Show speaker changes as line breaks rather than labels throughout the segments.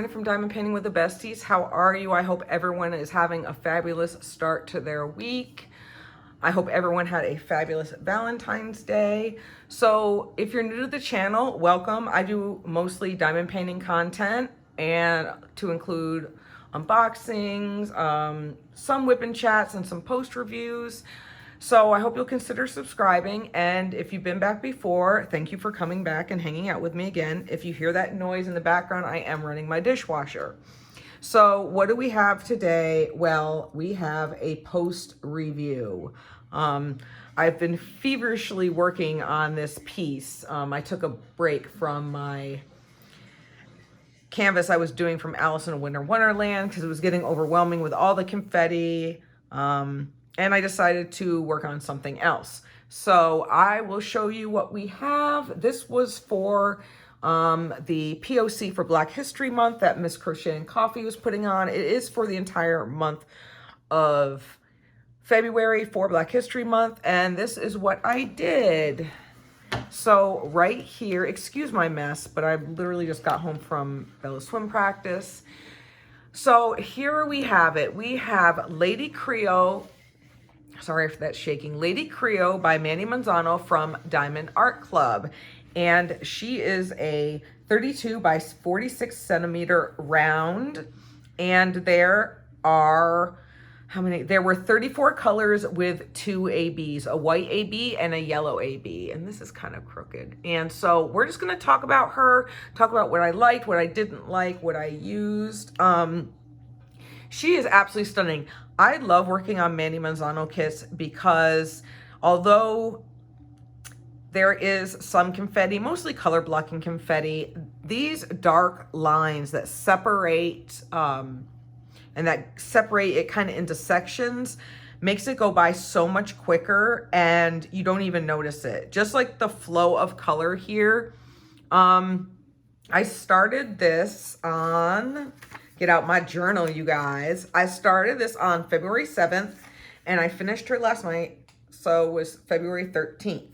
Miranda from Diamond Painting with the Besties. How are you? I hope everyone is having a fabulous start to their week. I hope everyone had a fabulous Valentine's Day. So if you're new to the channel, welcome. I do mostly diamond painting content, and to include unboxings, some whip and chats, and some post reviews. So I hope you'll consider subscribing, and if you've been back before, thank you for coming back and hanging out with me again. If you hear that noise in the background, I am running my dishwasher. So what do we have today? Well, we have a post review. I've been feverishly working on this piece. I took a break from my canvas I was doing from Alice in Winter Wonderland because it was getting overwhelming with all the confetti. And I decided to work on something else. So I will show you what we have. This was for the POC for Black History Month that Miss Crochet and Coffee was putting on. It is for the entire month of February for Black History Month, and this is what I did. So right here, excuse my mess, but I literally just got home from Bella's swim practice. So here we have it. We have Lady Creole. Sorry for that shaking. Lady Creole by Mandie Manzano from Diamond Art Club. And she is a 32 by 46 centimeter round. And there are, how many? There were 34 colors with 2 ABs, a white AB and a yellow AB. And this is kind of crooked. And so we're just going to talk about her, talk about what I liked, what I didn't like, what I used. She is absolutely stunning. I love working on Mandie Manzano kits because although there is some confetti, mostly color blocking confetti, these dark lines that separate and that separate it kind of into sections makes it go by so much quicker and you don't even notice it. Just like the flow of color here. I started this on... Get out my journal, you guys. I started this on February 7th, and I finished her last night, so it was February 13th.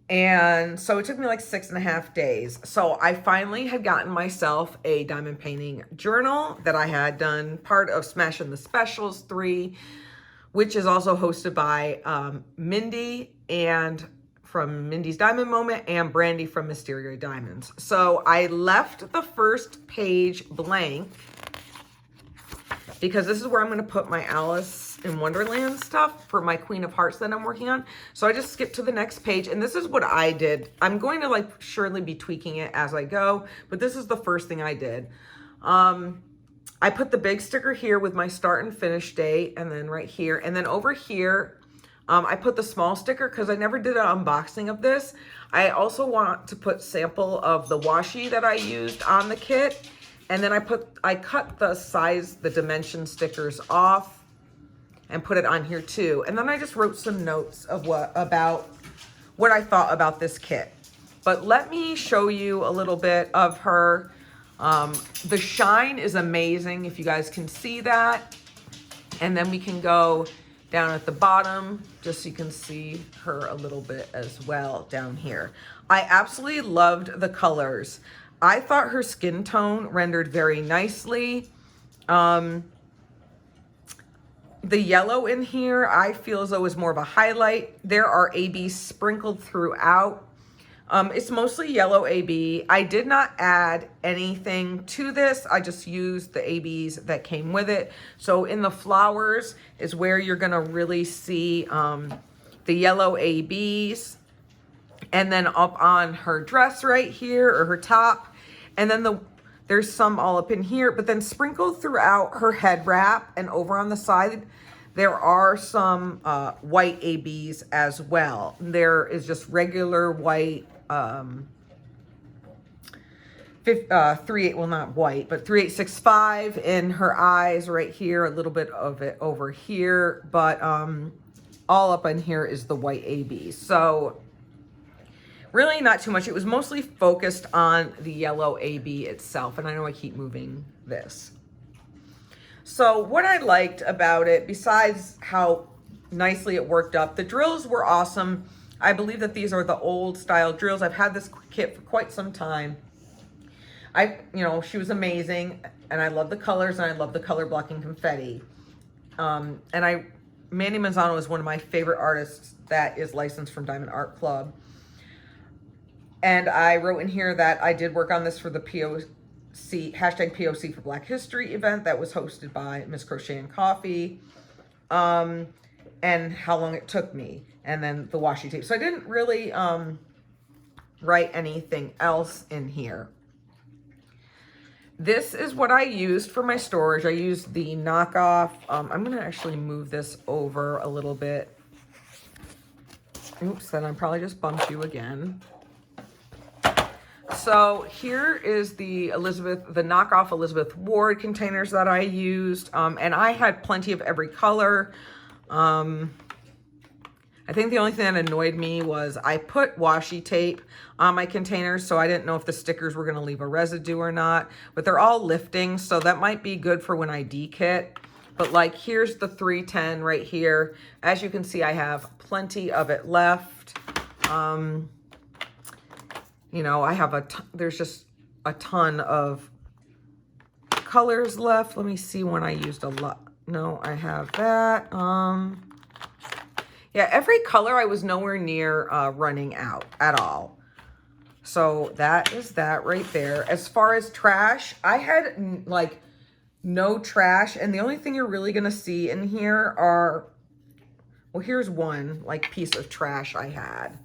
And so it took me like 6.5 days. So I finally had gotten myself a diamond painting journal that I had done part of Smashing the Specials 3, which is also hosted by Mindy and from Mindy's Diamond Moment and Brandy from Mysteria Diamonds. So I left the first page blank because this is where I'm going to put my Alice in Wonderland stuff for my Queen of Hearts that I'm working on. So I just skipped to the next page, and this is what I did. I'm going to like surely be tweaking it as I go, but this is the first thing I did. I put the big sticker here with my start and finish date, and then right here, and then over here, I put the small sticker because I never did an unboxing of this. I also want to put sample of the washi that I used on the kit. And then I cut the size, the dimension stickers off and put it on here too. And then I just wrote some notes of about what I thought about this kit. But let me show you a little bit of her. The shine is amazing, if you guys can see that. And then we can go down at the bottom, just so you can see her a little bit as well down here. I absolutely loved the colors. I thought her skin tone rendered very nicely. The yellow in here, I feel as though is more of a highlight. There are ABs sprinkled throughout. It's mostly yellow AB. I did not add anything to this. I just used the ABs that came with it. So in the flowers is where you're gonna really see the yellow ABs. And then up on her dress right here, or her top. And then there's some all up in here, but then sprinkled throughout her head wrap and over on the side, there are some white ABs as well. There is just regular white, 3865 in her eyes right here, a little bit of it over here, but all up in here is the white AB. So really not too much. It was mostly focused on the yellow AB itself, and I know I keep moving this. So what I liked about it, besides how nicely it worked up, the drills were awesome. I believe that these are the old style drills. I've had this kit for quite some time. She was amazing, and I love the colors, and I love the color blocking confetti. Mandie Manzano is one of my favorite artists that is licensed from Diamond Art Club. And I wrote in here that I did work on this for the POC, hashtag POC for Black History event that was hosted by Miss Crochet and Coffee. And how long it took me, and then the washi tape. So I didn't really write anything else in here. This is what I used for my storage. I used the knockoff. I'm going to actually move this over a little bit. Oops, then I probably just bumped you again. So here is the knockoff Elizabeth Ward containers that I used. And I had plenty of every color. I think the only thing that annoyed me was I put washi tape on my containers, so I didn't know if the stickers were going to leave a residue or not. But they're all lifting, so that might be good for when I dekit. But like, here's the 310 right here. As you can see, I have plenty of it left. I have there's just a ton of colors left. Let me see when I used a lot. No, I have that. Yeah, every color I was nowhere near running out at all. So that is that right there. As far as trash, I had like no trash. And the only thing you're really going to see in here are, well, here's one like piece of trash I had.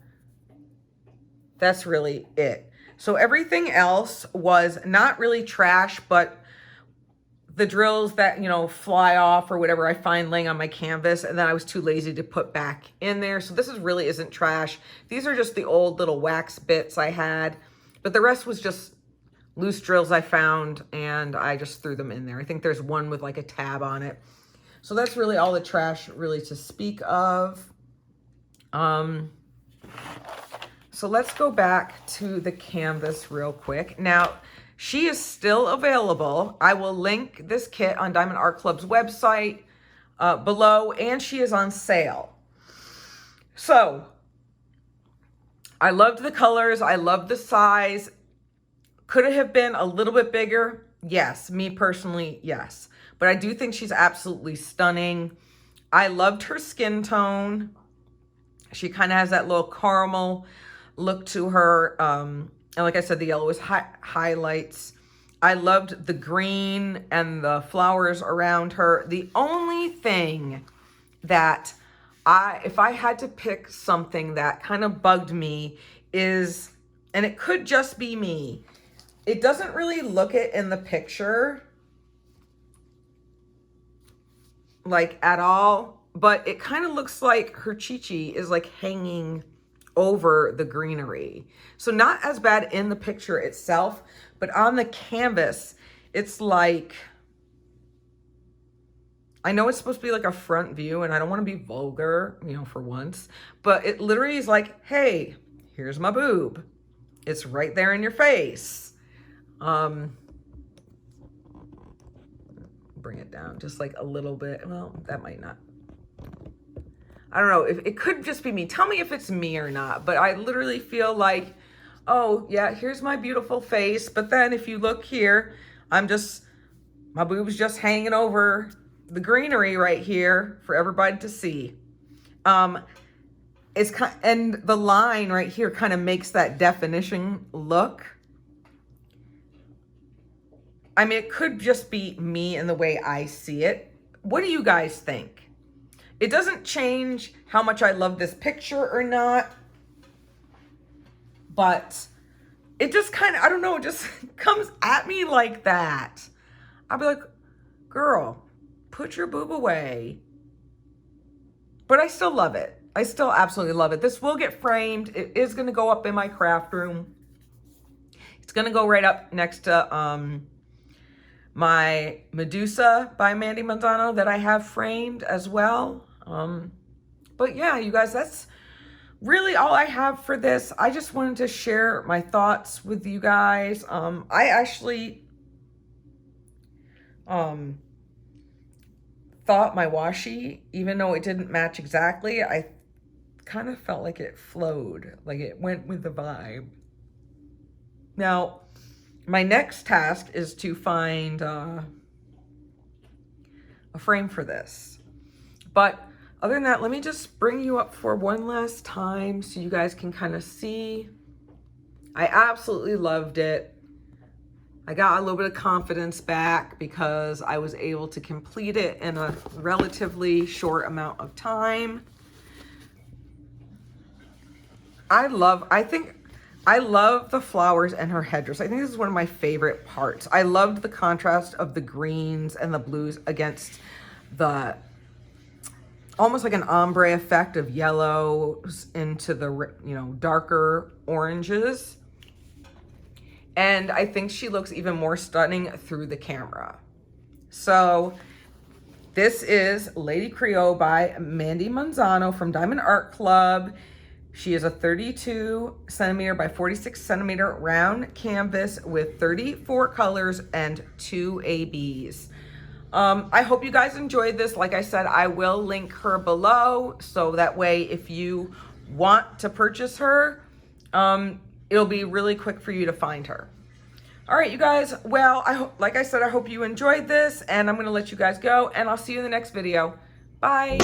That's really it. So everything else was not really trash, but the drills that, fly off or whatever I find laying on my canvas, and then I was too lazy to put back in there. So this really isn't trash. These are just the old little wax bits I had, but the rest was just loose drills I found, and I just threw them in there. I think there's one with like a tab on it. So that's really all the trash really to speak of. So let's go back to the canvas real quick. Now, she is still available. I will link this kit on Diamond Art Club's website below, and she is on sale. So, I loved the colors. I loved the size. Could it have been a little bit bigger? Yes. Me personally, yes. But I do think she's absolutely stunning. I loved her skin tone. She kind of has that little caramel look to her. And like I said, the yellow is highlights. I loved the green and the flowers around her. The only thing that if I had to pick something that kind of bugged me is, and it could just be me, it doesn't really look it in the picture like at all, but it kind of looks like her chi-chi is like hanging over the greenery. So not as bad in the picture itself, but on the canvas, it's like, I know it's supposed to be like a front view, and I don't want to be vulgar, for once, but it literally is like, hey, here's my boob. It's right there in your face. Bring it down just like a little bit. Well, that might not. I don't know, if it could just be me. Tell me if it's me or not, but I literally feel like, oh yeah, here's my beautiful face. But then if you look here, my boob's just hanging over the greenery right here for everybody to see. And the line right here kind of makes that definition look. I mean, it could just be me and the way I see it. What do you guys think? It doesn't change how much I love this picture or not, but it just kind of, I don't know, it just comes at me like that. I'll be like, girl, put your boob away. But I still love it. I still absolutely love it. This will get framed. It is going to go up in my craft room. It's going to go right up next to my Medusa by Mandie Manzano that I have framed as well. But yeah, you guys, that's really all I have for this. I just wanted to share my thoughts with you guys. I actually thought my washi, even though it didn't match exactly, I kind of felt like it flowed, like it went with the vibe. Now, my next task is to find a frame for this. But other than that, let me just bring you up for one last time so you guys can kind of see. I absolutely loved it. I got a little bit of confidence back because I was able to complete it in a relatively short amount of time. I love the flowers and her headdress. I think this is one of my favorite parts. I loved the contrast of the greens and the blues against the almost like an ombre effect of yellows into the, you know, darker oranges. And I think she looks even more stunning through the camera. So this is Lady Creole by Mandie Manzano from Diamond Art Club. She is a 32 centimeter by 46 centimeter round canvas with 34 colors and 2 ABs. I hope you guys enjoyed this. Like I said, I will link her below, so that way if you want to purchase her, it'll be really quick for you to find her. All right, you guys. Well, like I said, I hope you enjoyed this, and I'm going to let you guys go, and I'll see you in the next video. Bye.